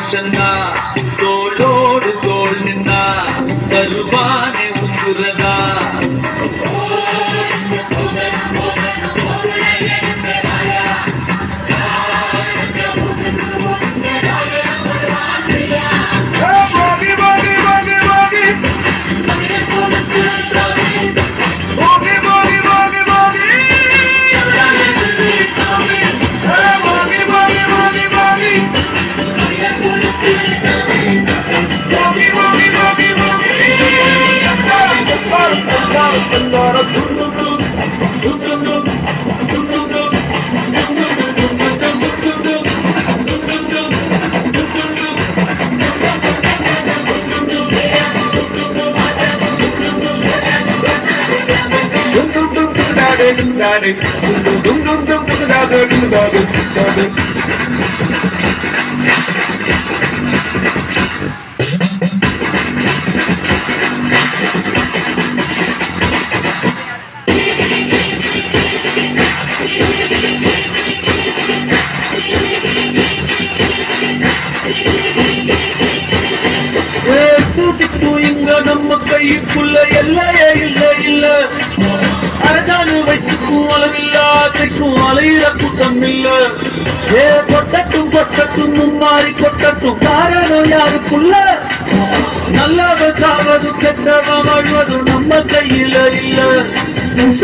மனுஷன்னா தோளோடு தோள் நின்னா தருவானே உசுரதா. நம்ம கைக்குள்ள எல்லையே இல்ல இல்ல அரசாணு வைத்துக்கும் அளவில்ல ஆசைக்கும் அலையிற கூட்டம் இல்ல. ஏ கொட்டட்டும் கொட்டட்டும் மும்மாறி கொட்டட்டும் காரணம் யாருக்குள்ள நல்லவ சாவது கெட்டவ வாழ்வது நம்ம கையில இல்ல. உன்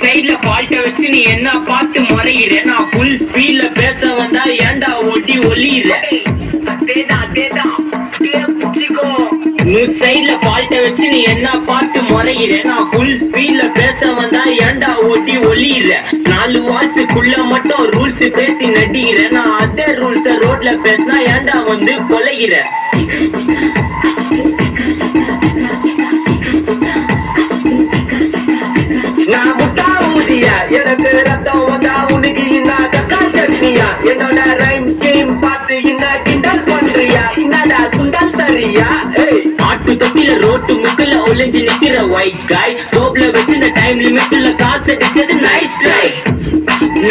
சைட்ல ஃபால்ட்ட வச்சு நீ என்ன பார்த்து முறையிற, நான் ஃபுல் ஸ்பீட்ல பேச வந்தா ஏண்டா ஒட்டி ஒலியிற. உன் சைட்ல ஃபால்ட்ட வச்சு நீ என்ன பார்த்து முறையிற, நான் ஃபுல் ஸ்பீட்ல பேச வந்தா ஏண்டா ஒட்டி ஒலியிற. 4 வாட்ஸுக்குள்ள மட்டும் ரூல்ஸ் பேசி நடிக்கிற, நான் அதே ரூல்ஸ ரோட்ல பேசினா ஏண்டா வந்து கொலைகிற. நான் முட்டா ஊதியா எனக்கு ரத்தம் வந்தா உனக்கு என்ன கக்கா சட்னியா, என்னோட ரைம் ஸ்கீம் பார்த்து என்ன கிண்டல் பண்றியா, என்னடா சுண்டல் தரியா. ஆட்டு தொட்டில ரோட்டு முக்குல ஒளிஞ்சு நிக்கிற ஒயிட் காய் சோப்ல வச்சு டைம் லிமிட்ல காசு அடிச்சது nice try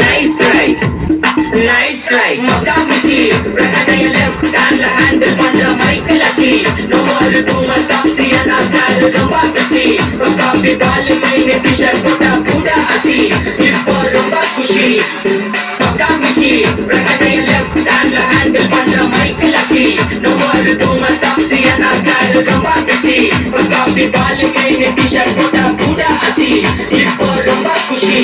nice try nice try. மக்கா மிஷி ரெகடைய லெஃப்ட் ஹேண்ட்ல ஹேண்டில் பண்ற மைக்கேல் அசி no more to my taxi and I said ரொம்ப பிஸி காபி பால் மைனே டி-ஷர்ட் போட்டா பூடா அசி இப்போ ரொம்ப குஷி. மக்கா மிஷி ரெகடைய லெஃப்ட் ஹேண்ட்ல ஹேண்டில் பண்ற மைக்கேல் அசி no more to my taxi and I said ரொம்ப பிஸி காபி பால் மைனே டி-ஷர்ட் போட்டா பூடா அசி இப்போ ரொம்ப குஷி.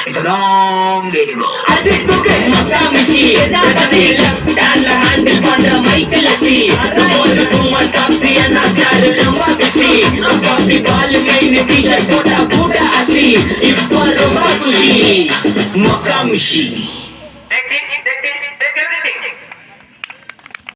It's a long way to go. I did book it. Makka Mishi. That's the left hand handle on the Michael Assi. The ball to my taxi and I started to walk Assi. I got the ball in the t-shirt pota Buddha Assi. It's for Roma Kushi. Makka Mishi.